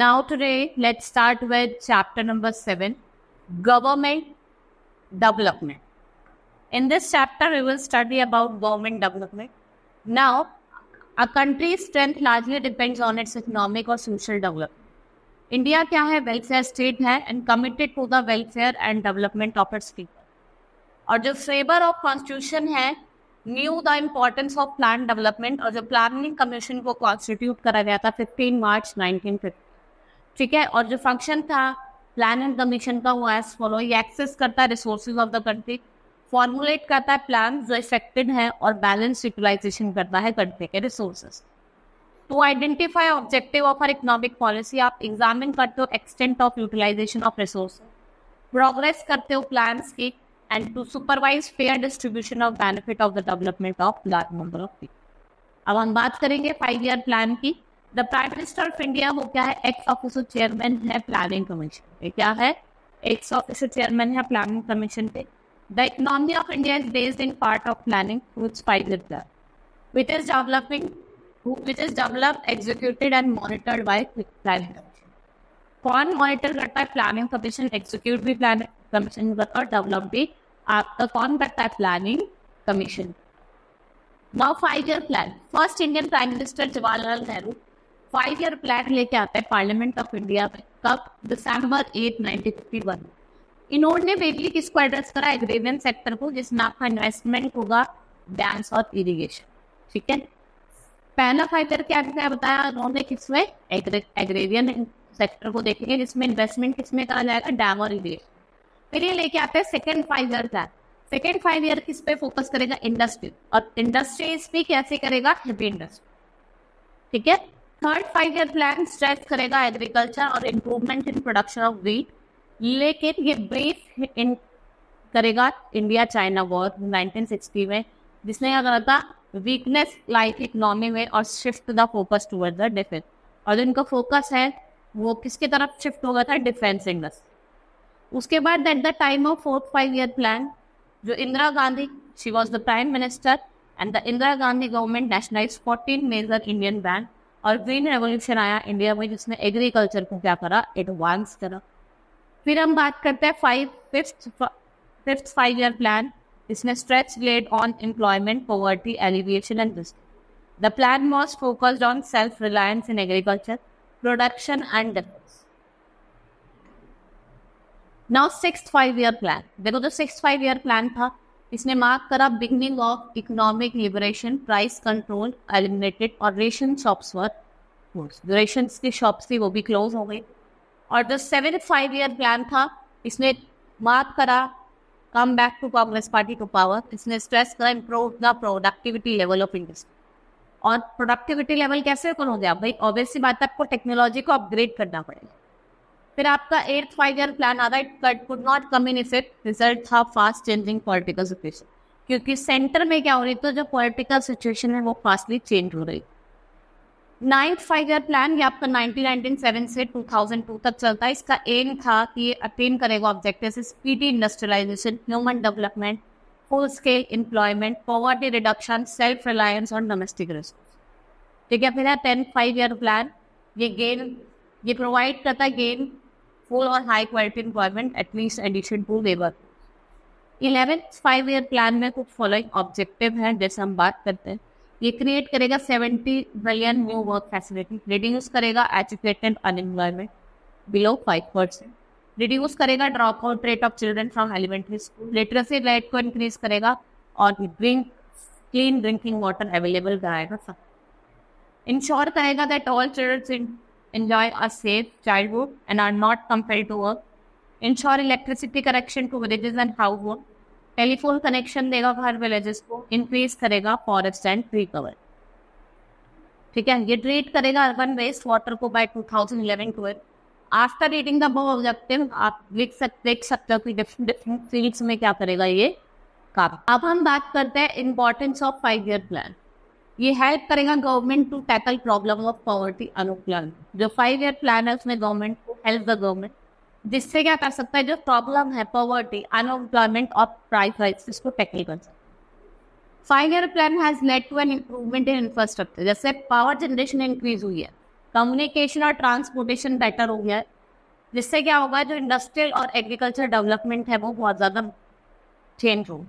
Now today, let's start with chapter number 7, Government Development. In this chapter, we will study about government development. Now, a country's strength largely depends on its economic or social development. India क्या है? Welfare state है and committed to the welfare and development of its people. और जो favour of constitution है, new the importance of plan development, और जो planning commission को constitute करा गया था 15 मार्च 1950, ठीक है। और जो फंक्शन था प्लानिंग कमीशन का वो एज फॉलो, ये एक्सेस करता है resources of the country, formulate करता है प्लान जो इफेक्टेड है और बैलेंस यूटिलाइजेशन करता है कंट्री के resources. To identify objective of our economic policy, आप एग्जामिन करते हो extent of utilisation of resources, progress करते हो प्लान्स की, and to supervise fair distribution of benefit of the development of large number of people. अब हम बात करेंगे 5 ईयर प्लान की। The prime minister of India वो क्या है? एक्स ऑफिसर चेयरमैन है प्लानिंग कमीशन पे। क्या है? एक्स ऑफिसर चेयरमैन है प्लानिंग कमीशन पे। The economy of India is based in part of planning through it's 5 year plan which is developed, executed and monitored by planning commission. कौन monitor करता है? Planning commission. Execute भी planning commission करता है और develop भी आपका कौन करता है? Planning commission. Now 5 year plan, first Indian prime minister Jawaharlal Nehru 5 year plan लेके आता है पार्लियामेंट ऑफ इंडिया में। कब? दिसंबर 8, 1951। इन्होंने बेसिकली किसको एड्रेस करा? एग्रेरियन सेक्टर को, जिसमें आपका इन्वेस्टमेंट होगा डैम्स और इरिगेशन, ठीक है। पहला 5 ईयर क्या बताया उन्होंने? किसमें? एग्रेरियन सेक्टर को देखेंगे, जिसमें इन्वेस्टमेंट किसमें करा जाएगा? डैम और इरिगेशन। फिर ये लेके आते हैं second 5 year plan. Second 5 year किस पे फोकस करेगा? इंडस्ट्री, और इंडस्ट्रीज भी कैसे करेगा? हेवी इंडस्ट्री, ठीक है। थर्ड 5 ईयर प्लान स्ट्रेस करेगा एग्रीकल्चर और improvement in production of wheat, लेकिन ये ब्रीफ इन करेगा इंडिया चाइना वॉर 1960 में, जिसने क्या करा था? वीकनेस लाइक इकोनॉमी में और shift the focus toward the defence. और जो इनका फोकस है वो किसके तरफ शिफ्ट हो गया था? Defence industry. उसके बाद at the time of fourth 5 year plan, जो Indira Gandhi, she was the prime minister, and the Indira Gandhi government nationalise 14 major Indian bank, और ग्रीन रेवोल्यूशन आया इंडिया में, जिसने एग्रीकल्चर को क्या करा? एडवांस करा। फिर हम बात करते हैं फिफ्थ 5 ईयर प्लान, इसने stretch laid on employment, poverty alleviation and district. The plan was focused on self reliance in agriculture, production and defence. Now sixth 5 year plan, देखो जो सिक्स्थ 5 ईयर प्लान था, इसने मार्क करा beginning of economic liberation, price control eliminated, और ration shops वर close, जो ration की shops थी वो भी क्लोज हो गई। और जो 7th 5 ईयर प्लान था, इसने मार्क करा come back to Congress party to power, इसने स्ट्रेस करा improve the productivity level of industry. और प्रोडक्टिविटी लेवल कैसे करोगे आप भाई? ऑब्वियसली बात है, आपको टेक्नोलॉजी को अपग्रेड करना पड़ेगा। फिर आपका 8th 5 ईयर प्लान आता है, it could not come in effect, result था फास्ट चेंजिंग पॉलिटिकल सिचुएशन, क्योंकि सेंटर में क्या हो रही, तो जो पॉलिटिकल सिचुएशन है वो फास्टली चेंज हो रही। 9th 5 ईयर प्लान ये आपका 1997 से 2002 तक चलता है। इसका एम था कि ये अटेन करेगा objective speedy industrialisation, human development, full scale employment, poverty reduction, self reliance और डोमेस्टिक रिसोर्स, ठीक है। फिर है 10th 5 ईयर प्लान, ये प्रोवाइड करता है गेन फुल और high quality employment at least addition to labour. 11th 5 year plan में कुछ फॉलोइंग ऑब्जेक्टिव हैं, जैसे हम बात करते हैं। ये क्रिएट करेगा 70 million new work facility, reduce करेगा एजुकेटेड अनएम्प्लॉयमेंट बिलो 5%, रिड्यूस करेगा drop out rate of children from elementary school, literacy rate को इंक्रीज करेगा, और क्लीन ड्रिंकिंग वाटर अवेलेबल कराएगा। इंश्योर करेगा that all children enjoy a safe childhood and are not compelled to work, ensure electricity connection to villages and household, telephone connection देगा हर villages को, increase करेगा forest and tree cover, ठीक है। ये treat करेगा urban waste water को by 2011-12। After reading the above objective आप देख सकते हो कि डिफरेंट फील्ड्स में क्या करेगा ये काम। अब हम बात करते हैं इंपॉर्टेंस ऑफ 5 ईयर प्लान। ये हेल्प करेगा government to tackle problem of poverty unemployment. जो 5 ईयर प्लान है उसमें गवर्नमेंट को हेल्प द गवर्नमेंट, जिससे क्या कर सकता है, जो प्रॉब्लम है पॉवर्टी अनएम्प्लॉयमेंट और प्राइस राइज, इसको टैकल कर सकता है। 5 year plan has led to an improvement in infrastructure. जैसे पावर जनरेशन इंक्रीज हुई है, कम्युनिकेशन और ट्रांसपोर्टेशन बेटर हो गया है, जिससे क्या होगा, जो इंडस्ट्रियल और एग्रीकल्चर डेवलपमेंट है वो बहुत ज़्यादा चेंज हो.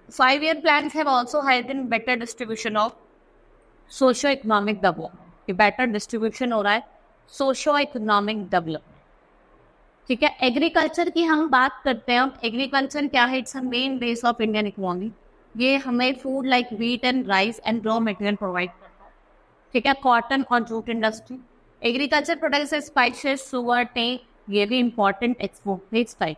5-year plans have also helped in better distribution of socio-economic development. कि बेटर डिस्ट्रीब्यूशन हो रहा है सोशो इकोनॉमिक डेवलपमेंट. ठीक है, एग्रीकल्चर की हम बात करते हैं. एग्रीकल्चर क्या है? It's a main base of Indian economy. ये हमें food like wheat and rice and raw material provide करता है. ठीक है, कॉटन और jute industry. Agriculture products spices, sugar, T, ये भी इंपॉर्टेंट एक्सपोर्ट टाइप.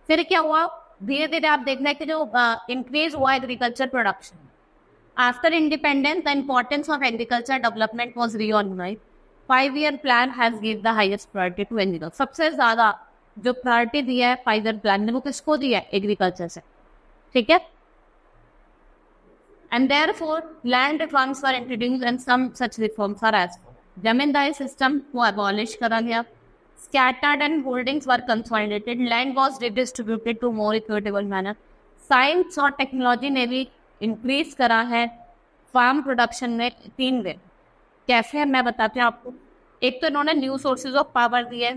फिर क्या हुआ, धीरे धीरे आप देखना है कि जो इंक्रीज हुआ agriculture production. After independence the importance of agriculture development was reorganised. 5-year plan has given the highest priority to agriculture. सबसे ज्यादा जो प्रायोरिटी दिया है 5-year plan ने वो किसको दिया है? एग्रीकल्चर से. ठीक है, and therefore land reforms were introduced and some such reforms are as follows. Zamindari system को अबॉलिश करा गया. Scattered and holdings were consolidated. Land was redistributed to more equitable manner. Science और टेक्नोलॉजी ने भी increase करा है farm production में 3 वे. कैसे है मैं बताती हूँ आपको. एक तो इन्होंने न्यू सोर्सेज ऑफ पावर दिए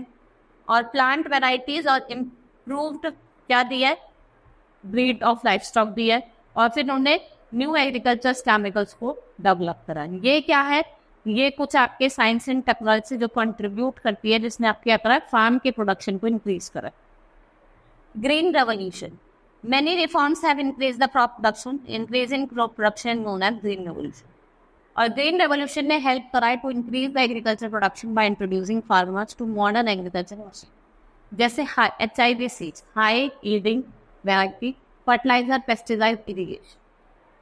और प्लांट वेराइटीज और इम्प्रूव्ड क्या दिया है, ब्रीड ऑफ लाइफ स्टॉक दिया है, और फिर इन्होंने न्यू एग्रीकल्चर केमिकल्स को डेवलप करा. ये क्या है, ये कुछ आपके साइंस एंड टेक्नोलॉजी जो कंट्रीब्यूट करती है, जिसने आपके क्या करा, फार्म के प्रोडक्शन को इंक्रीज करा. Green revolution. Many reforms have increased the crop production. Increase in crop production known as green revolution. और ग्रीन रेवोल्यूशन ने हेल्प करा to increase the agriculture production by introducing farmers to modern agriculture machine, जैसे HIB seeds, high yielding variety, fertiliser, pesticide, irrigation.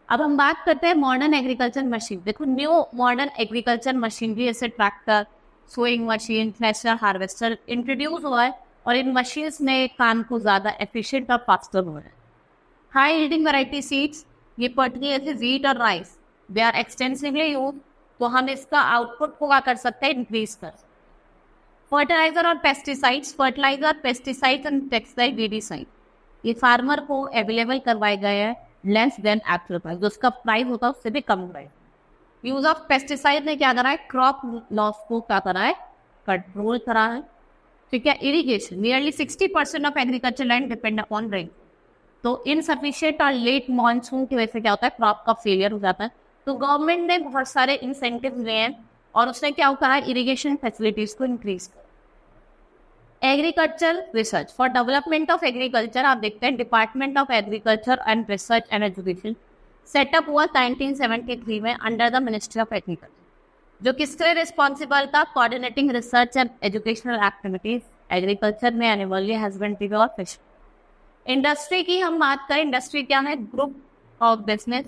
अब हम बात करते हैं modern agriculture machine. देखो, न्यू मॉडर्न एग्रीकल्चर मशीनरी जैसे tractor, sowing machine, thresher, harvester introduce हुआ है और इन मशीन्स ने काम को ज़्यादा एफिशिएंट और फास्टर हो रहा है. हाई यील्डिंग वैरायटी सीड्स, ये पर्टिकुलरली व्हीट और rice, they are extensively use, तो हम इसका आउटपुट को क्या कर सकते हैं, इंक्रीज कर सकते. फर्टिलाइजर और pesticides, fertiliser, pesticides and textile weedicide, ये फार्मर को अवेलेबल करवाए गए हैं लेस देन एक्चुअल प्राइस, जो उसका प्राइस होता है उससे भी कम प्राइस. यूज ऑफ पेस्टिसाइड ने क्या करा है, क्रॉप लॉस को क्या करा है, कंट्रोल करा है. ठीक है, irrigation. Nearly 60% of agriculture land depend upon rain. तो इनसफिशिएंट और लेट मॉनसून की वजह से क्या होता है, क्रॉप का फेलियर हो जाता है. तो गवर्नमेंट ने बहुत सारे इंसेंटिव लिए हैं और उसने क्या करा है, इरिगेशन फैसिलिटीज को इंक्रीज कर. Agriculture research. For development of agriculture आप देखते हैं department of agriculture and research and education setup हुआ 1973 में under the ministry of agriculture, जो किसके लिए रिस्पॉन्सिबल था, coordinating research and educational activities agriculture में, एनिमल हस्बेंड्री और फिश. इंडस्ट्री की हम बात करें, इंडस्ट्री क्या है, ग्रुप ऑफ बिजनेस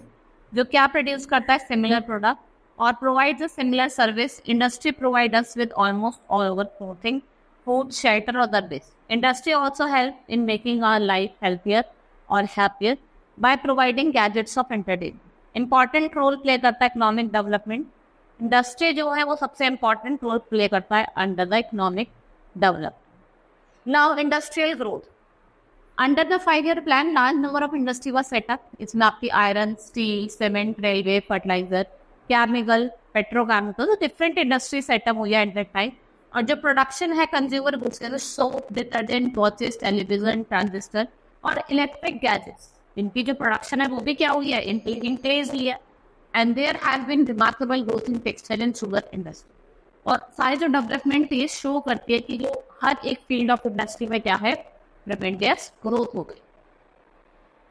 जो क्या प्रोड्यूस करता है, सिमिलर प्रोडक्ट और provides a similar service. Industry provide us with almost all over clothing, food, shelter और other base. Industry also help in making our life healthier और happier by providing gadgets of entertainment. Important role play करता है economic development. Industry जो है वो सबसे important role play करता है under the economic development. Now industrial growth. Under the 5-year plan, large number of industry was set up. इसमें आपकी iron, steel, cement, railway, fertiliser, chemical, petrochemical, तो different industry setup हुई है at that time. और जो production है consumer goods के, soap, detergent, watches, television, transistor और इलेक्ट्रिक गैजेट्स, इनकी जो प्रोडक्शन है वो भी क्या हुई है, इंक्रीज हुई है. And there has been remarkable growth in textile and sugar industry. और सारी जो डेवलपमेंट ये शो करती है कि जो हर एक फील्ड ऑफ इंडस्ट्री में क्या है, ट्रेमेंडस ग्रोथ हो गई.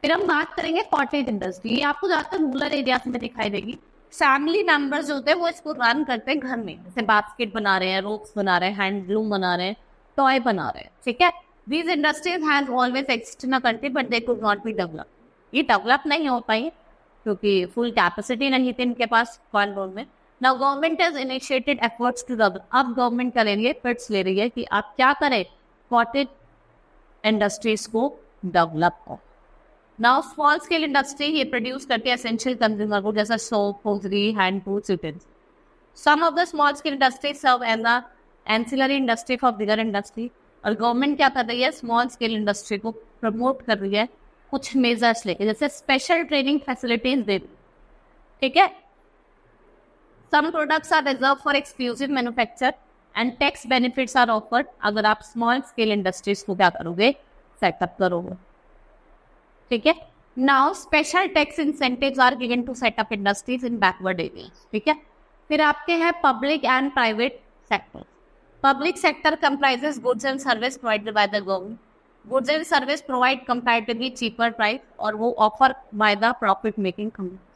फिर हम बात करेंगे कॉटेज इंडस्ट्री. ये आपको ज्यादातर रूरल एरियाज में दिखाई देगी. फैमिली मेंबर्स जो होते हैं वो इसको रन करते हैं घर में, जैसे बास्केट बना रहे हैं, रोप्स बना रहे हैं, हैंडलूम बना रहे हैं, टॉय बना रहे हैं. ठीक है, these industries has always exist in a country but they could not be develop. ये डेवलप नहीं हो पाई क्योंकि फुल कैपेसिटी नहीं थी इनके पास कंट्रोल में. Now government has initiated efforts to develop. अब गवर्नमेंट कर रही है, एफर्ट्स ले रही है कि आप क्या करें, कॉटेज इंडस्ट्रीज को डेवलप हो. नाउ स्मॉल स्केल इंडस्ट्री ये प्रोड्यूस करती है एसेंशियल कंज्यूमर गुड जैसा soap, hosiery, hand tools, utensils. Some of the small scale industry serve as the ancillary industry for bigger industry. और गवर्नमेंट क्या कर रही है, स्मॉल स्केल इंडस्ट्री को प्रमोट कर रही है कुछ मेजर्स लेके, जैसे स्पेशल ट्रेनिंग फैसिलिटीज दे. ठीक है, Some products are reserved for exclusive manufacture and tax benefits are offered अगर आप small scale industries को क्या करोगे, सेटअप करोगे. ठीक है. Now special tax incentives are given to set up industries in backward areas. ठीक है. फिर आपके हैं public and private sector. Public sector comprises goods and service provided by the government. Goods and service provide comparatively cheaper price और वो offer by the profit making companies.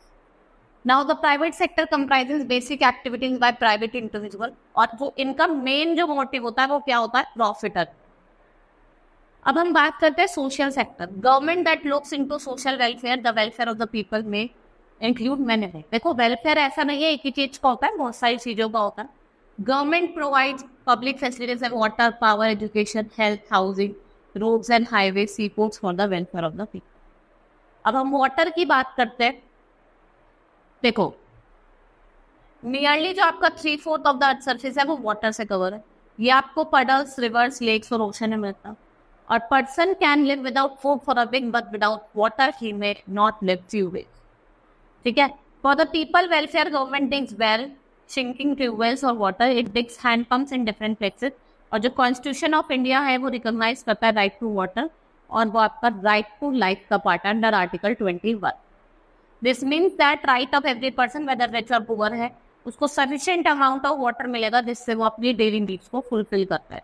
Now the private sector comprises basic activities by private individual और वो इनका main जो motive होता है वो क्या होता है, प्रॉफिट. अब हम बात करते हैं social sector. Government that looks into social welfare, the welfare of the people में इंक्लूड मैनी थिंग्स. देखो वेलफेयर ऐसा नहीं है एक ही चीज का होता है, बहुत सारी चीजों का होता है. Government provides public facilities and water, power, education, health, housing, roads and highway, sea ports for the welfare of the people. अब हम वाटर की बात करते हैं. देखो नियरली जो आपका 3/4 ऑफ द अर्थ सरफेस है वो वाटर से कवर है. ये आपको पडल्स, रिवर्स, लेक्स और ओशन में मिलता है. और person can live without food for a week but without water he may not live few days. ठीक है. For the people welfare government digs well, sinking tubewells और water. It digs hand pumps in different places. और जो constitution of India है वो recognise करता है right to water और वो आपका राइट टू लाइफ का पार्ट है under article 21. This means that right of every person whether rich और पुअर है उसको सफिशिएंट अमाउंट ऑफ वाटर मिलेगा जिससे वो अपनी डेली नीड्स को फुलफिल करता है.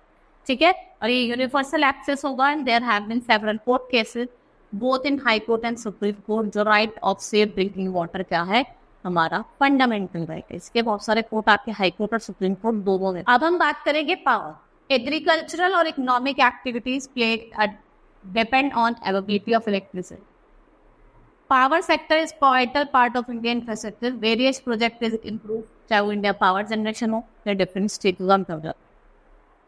ठीक है. और ये यूनिवर्सल एक्सेस होगा and there have been several court cases both in high court and supreme court. जो right of safe drinking water क्या है, हमारा फंडामेंटल राइट है. इसके बहुत सारे कोर्ट आपके हाई कोर्ट और सुप्रीम कोर्ट दोनों में. अब हम बात करेंगे पावर. एग्रीकल्चरल और economic activities play depend on availability of electricity. Power sector is vital part of Indian infrastructure. Various projects is improved, चाहे वो इंडिया पावर जनरेशन हो या डिफरेंट स्टेट का प्रोजेक्ट.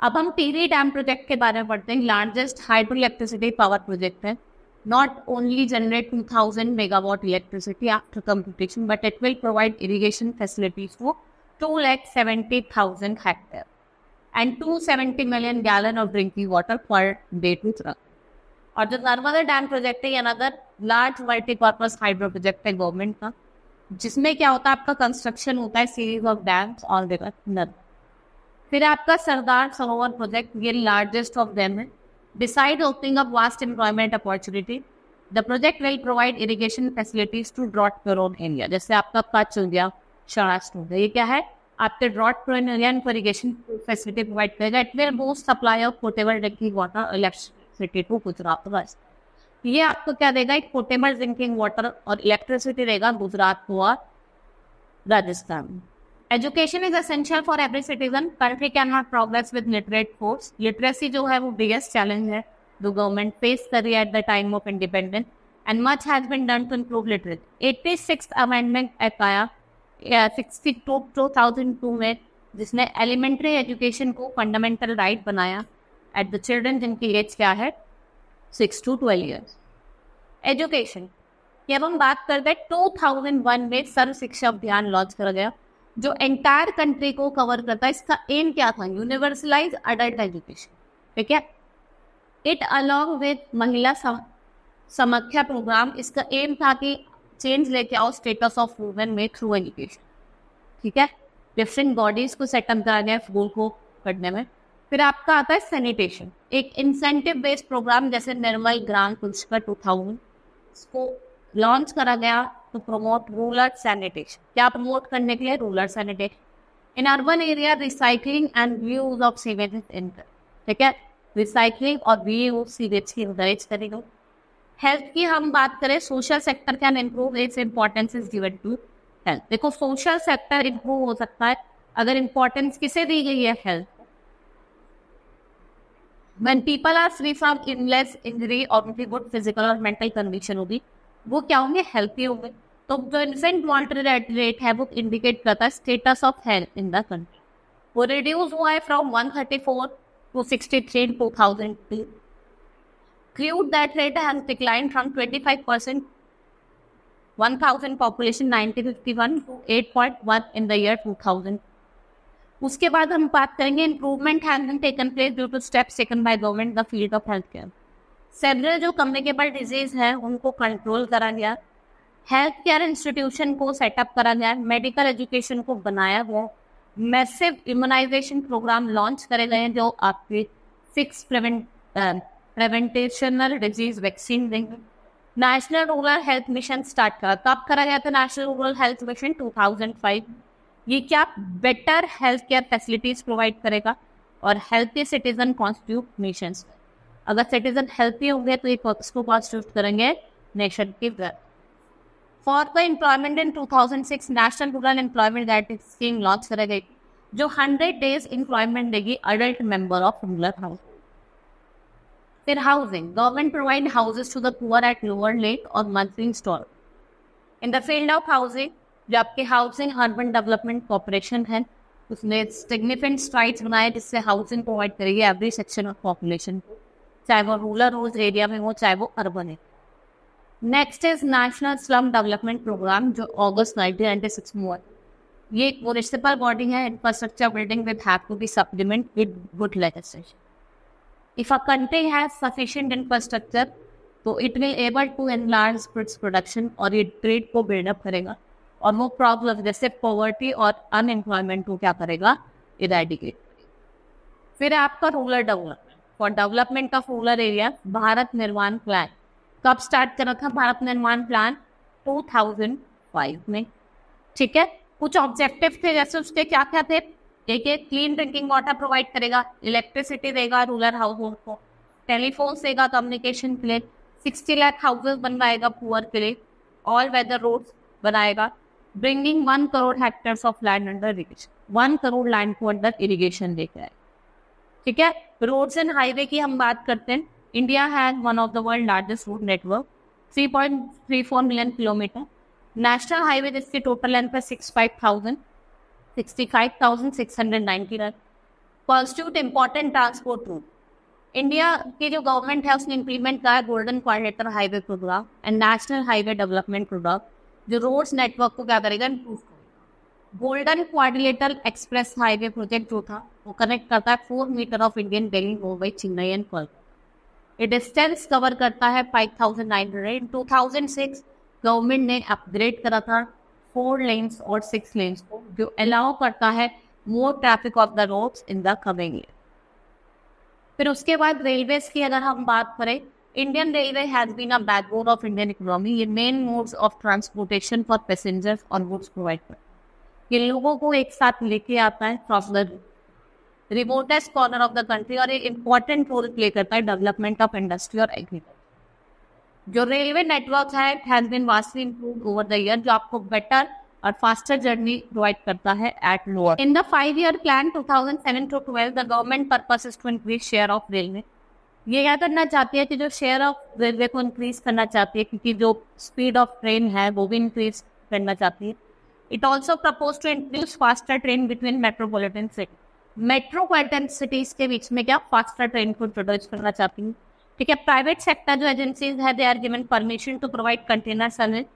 अब हम टिहरी डैम प्रोजेक्ट के बारे में पढ़ते हैं. Largest hydro electricity power project है. Not only generate 2000 megawatt electricity after completion but it will provide irrigation facilities for 270,000 hectare and 270 million gallon of drinking water per day to truck. और जो Narmada dam project है another large multipurpose hydro project है government का, जिसमें क्या होता है आपका कंस्ट्रक्शन होता है series of dams on river Narmada. फिर आपका सरदार सरोवर प्रोजेक्ट, ये लार्जेस्ट ऑफ देम है. Decide opening up vast employment opportunity. The project will provide irrigation facilities to drought prone area. जैसे आपका कच्छ हो गया, सौराष्ट्र हो गया, ये क्या है आपके ड्रॉट प्रोन एरिया इनको इरिगेशन फैसिलिटी प्रोवाइड करेगा. It will boost supply of portable drinking water electricity to Gujarat. बस ये आपको क्या देगा, एक पोर्टेबल ड्रिंकिंग वाटर और इलेक्ट्रिसिटी देगा गुजरात को और Rajasthan. Education is essential for every citizen. Country can not progress with literate force. Literacy जो है वो बिगेस्ट चैलेंज है जो गवर्नमेंट फेस कर रही है at the time of independence and much has been done to improve literacy. 86th amendment act आया 2002 में जिसने एलिमेंट्री एजुकेशन को फंडामेंटल राइट बनाया एट द चिल्ड्रन जिनकी एज क्या है 6 to 12 years. एजुकेशन की अब हम बात करते हैं 2001 में सर्व शिक्षा अभियान लॉन्च करा गया जो एंटायर कंट्री को कवर करता है. इसका एम क्या था, यूनिवर्सलाइज अडल्ट एजुकेशन. ठीक है. इट अलॉन्ग विद महिला समाख्या प्रोग्राम. इसका एम था कि चेंज लेके आओ स्टेटस ऑफ वुमेन में थ्रू एजुकेशन. ठीक है. डिफरेंट बॉडीज को सेटअप करा गया स्कूल को पढ़ने में. फिर आपका आता है सैनिटेशन, एक इंसेंटिव बेस्ड प्रोग्राम जैसे निर्मल ग्राम पुरस्कार 2000 इसको लॉन्च करा गया टू प्रमोट रूरल सैनिटेशन. क्या प्रमोट करने के लिए, rural sanitation. In urban area recycling and reuse of sewage incur. ठीक है. रिसाइकलिंग और रीयूज सीवेज की एनकरेज करेगा. हेल्थ की हम बात करें, social sector can improve its importance is given to health. देखो सोशल सेक्टर इम्प्रूव हो सकता है अगर इम्पोर्टेंस किसे दी गई है, health. When people are free from illness, injury और उनकी गुड फिजिकल और मेंटल कंडीशन होगी वो क्या होंगे, हेल्थी होंगे. तो जो इन्फेंट मॉर्टेलिटी रेट है वो इंडिकेट करता है status of health in the country. वो रिड्यूस हुआ है from 134 to 63 in 2002. Crude that rate has declined from 25% 1000 population 1951 to 8.1 in the year 2000. उसके बाद हम बात करेंगे improvement has been taken place due to steps taken by government the field of health care. Several जो communicable disease है उनको control करा गया हेल्थ केयर इंस्टीट्यूशन को सेटअप करा गया, मेडिकल एजुकेशन को बनाया गया, मैसिव इम्यूनाइजेशन प्रोग्राम लॉन्च करे गए हैं जो आपके 6 प्रिवेंटेशनल डिजीज वैक्सीन देंगे। National rural health mission start करा, कब करा गया था नेशनल रूरल हेल्थ मिशन? 2005। ये क्या better health care facilities provide करेगा और हेल्थी सिटीजन कॉन्स्टिट्यूट नेशंस। अगर सिटीजन हेल्थी होंगे तो ये किसको कॉन्स्टिट्यूट करेंगे? नेशन की growth. For the employment in 2006 national rural employment guarantee scheme launch करा गई जो 100 डेज एम्प्लॉयमेंट देगी adult member of rural house. फिर housing, government provide houses to the poor at lower rate और monthly install. In the field of housing, जो आपके housing urban development corporation है, उसने सिग्निफिकेंट स्ट्राइड्स बनाए जिससे हाउसिंग प्रोवाइड करेगी एवरी सेक्शन ऑफ पॉपुलेशन को, चाहे वो रूरल एरिया में हो चाहे वो अर्बन है। Next is national slum development programme जो अगस्त 1996 में हुआ। ये एक म्युनिसिपल बॉडी है, infrastructure building with have to be supplement with good legislation. If a country has sufficient infrastructure तो it will able to enlarge its production और ये ट्रेड को बिल्डअप करेगा और वो प्रॉब्लम जैसे पॉवर्टी और अनएम्प्लॉयमेंट को क्या करेगा? इरेडिकेट। फिर आपका rural development, for development of rural area Bharat निर्माण प्लान कब स्टार्ट करा था? भारत निर्माण प्लान 2005 में। ठीक है, कुछ ऑब्जेक्टिव थे जैसे उसके क्या क्या थे? एक क्लीन ड्रिंकिंग वाटर प्रोवाइड करेगा, इलेक्ट्रिसिटी देगा रूरल हाउस होल्ड को, टेलीफोन देगा कम्युनिकेशन के लिए, 60 लाख हाउसेज बनवाएगा पुअर के लिए, ऑल वेदर रोड्स बनाएगा, bringing 1 crore hectares of land under irrigation. 1 crore land को अंडर इरिगेशन लेके आए। ठीक है, रोड्स एंड हाईवे की हम बात करते हैं। India has one of the world largest road network, 3.34 million kilometre. National highway जिसकी टोटल लेंथ है 65,699 constitute important transport route. India की जो गवर्नमेंट है उसने इंप्लीमेंट करा है golden quadrilateral highway programme and national highway development programme जो roads network को क्या करेगा? इंप्रूव करेगा। Golden quadrilateral express highway project जो था वो कनेक्ट करता है 4 metre of Indian Delhi, Mumbai, Chennai and Kolkata. ये डिस्टेंस कवर करता है 5,900। इन 2006 गवर्नमेंट ने अपग्रेड करा था 4 लेन्स और 6 लेन्स को जो अलाउ करता है more traffic of the roads in the coming year. फिर उसके बाद रेलवेज की अगर हम बात करें, Indian railway has been a backbone of Indian economy. ये main modes of transportation for passengers और गुड्स प्रोवाइड करता है। ये लोगों को एक साथ लेके आता है from the remotest corner of the country और ये इंपॉर्टेंट रोल प्ले करता है डेवलपमेंट ऑफ इंडस्ट्री और एग्रीकल्चर। जो रेलवे नेटवर्क है has been vastly improved over the year जो आपको बेटर और फास्टर जर्नी प्रोवाइड करता है at lower. In the 5-year plan 2007 to 12 the government purpose is to increase share of railway. ये क्या करना चाहती है कि जो शेयर ऑफ रेलवे को इंक्रीज करना चाहती है क्योंकि जो स्पीड ऑफ ट्रेन है वो भी इंक्रीज करना चाहती है। It also propose to introduce faster train between metropolitan city. Metropolitan cities के बीच में क्या फास्टर ट्रेन को इंट्रोड्यूस करना चाहती है। ठीक है, प्राइवेट सेक्टर जो एजेंसीज है they are given permission to provide container service.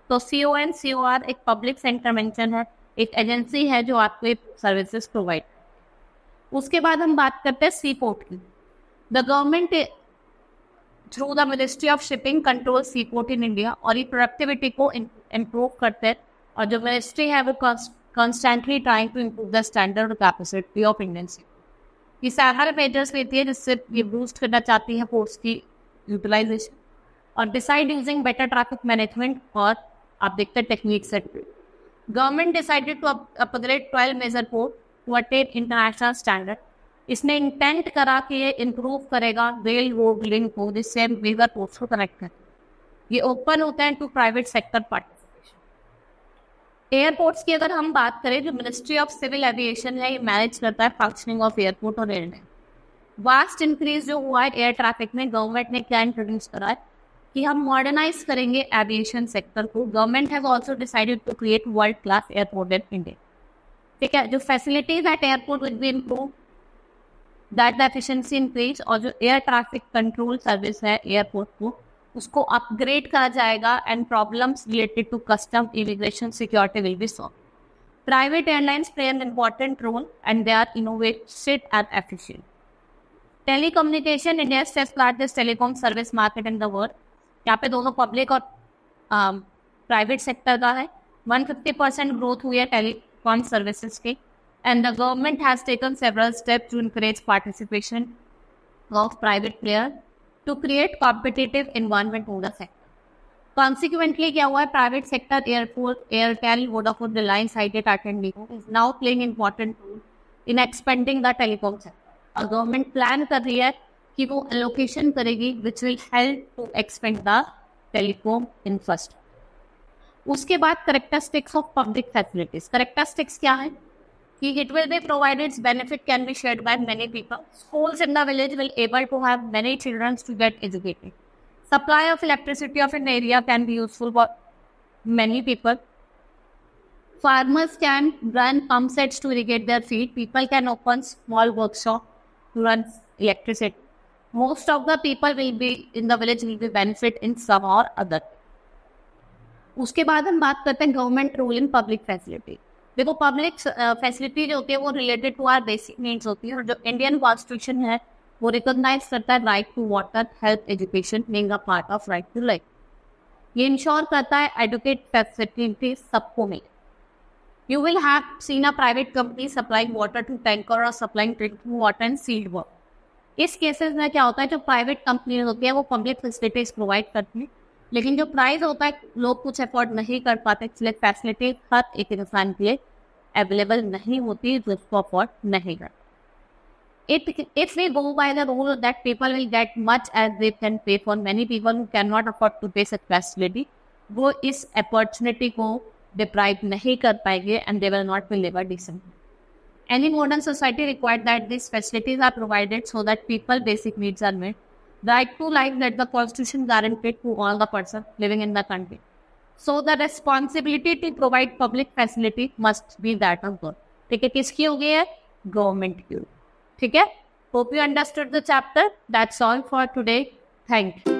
तो COR एक पब्लिक इंटरवेंशन है, एक एजेंसी है जो आपको सर्विसेज प्रोवाइड। उसके बाद हम बात करते हैं सी पोर्ट की। The government through the ministry of shipping control sea port in India और ये प्रोडक्टिविटी को इम्प्रूव करते हैं और जो मिनिस्ट्री है वो constantly trying to improve the standard और कैपेसिटी ऑफ इंडियन सी। ये सारे मेजर्स लेती है जिससे ये बूस्ट करना चाहती है पोर्ट्स की यूटिलाइजेशन और decide using better traffic management और आप देखते हैं technique set. Government decided to upgrade 12 major port to attain international standard. इसने इंटेंट करा कि ये इम्प्रूव करेगा रेल रोड लिंक को जिससे मेजर पोर्ट्स को कनेक्ट करें। ये ओपन होते हैं to private sector participation. Airports की अगर हम बात करें जो मिनिस्ट्री ऑफ सिविल एविएशन है ये मैनेज करता है फंक्शनिंग ऑफ एयरपोर्ट और रेलवे। वास्ट इंक्रीज जो हुआ है एयर ट्रैफिक में गवर्नमेंट ने क्या इंट्रोड्यूस करा है कि हम मॉडर्नाइज करेंगे एविएशन सेक्टर को। Government has also decided to create world class airport in India. ठीक है, जो facilities at airport will be improve that the efficiency increase और जो एयर ट्रैफिक कंट्रोल सर्विस है एयरपोर्ट को उसको अपग्रेड करा जाएगा and problems related to custom immigration security will be solve. Private airlines play an important role and they are innovative and efficient. Telecommunication India is largest telecom service market in the world. यहाँ पे दोनों public और private sector का है, 150% growth हुई है telecom services के, and the government has taken several steps to encourage participation of private player to create competitive environment in the sector. Consequently क्या हुआ है, private sector airport, Airtel, Vodafone, Reliance, hitech, Tata and Vivo is now playing important role in expanding the telecom sector. और government plan कर रही है कि वो allocation करेगी which will help to expand the telecom infrastructure. उसके बाद characteristics of public facilities. Characteristics क्या है कि it will be provided, benefit can be shared by many people. Schools in the village will able to have many children to get educated. Supply of electricity of an area can be useful for many people. Farmers can run pump sets to irrigate their field. People can open small workshop to run electricity. Most of the people will be in the village will be benefit in some or other. उसके बाद हम बात करते हैं government role in public facility. देखो public facility जो होती है वो related to our basic needs होती है, और जो इंडियन कॉन्स्टिट्यूशन है वो रिकॉग्नाइज करता है right to water, health, education being a part of right to life. ये इंश्योर करता है एडुकेट फैसिलिटी सबको मिले। You will have seen a private company supplying water to tanker और supplying drinking water and seed work. इस cases में क्या होता है, जो प्राइवेट कंपनी होती है वो पब्लिक फैसिलिटीज प्रोवाइड करती है, लेकिन जो प्राइस होता है लोग कुछ अफोर्ड नहीं कर पाते, इसलिए फैसिलिटी हर एक इंसान के लिए अवेलेबल नहीं होती जिसको अफोर्ड नहीं कर। If we go by the rule that people will get much as they can pay, for many people who cannot afford to pay such facility, वो इस अपॉर्चुनिटी को डिप्राइव नहीं कर पाएंगे and they will not be live decent. Any modern society required that these facilities are provided so that people basic needs are met. Right to life that the Constitution guaranteed to all the person living in the country. So the responsibility to provide public facility must be that of God. ठीक है, किसकी हो गई है, government की। ठीक है, hope you understood the chapter. That's all for today. Thank you.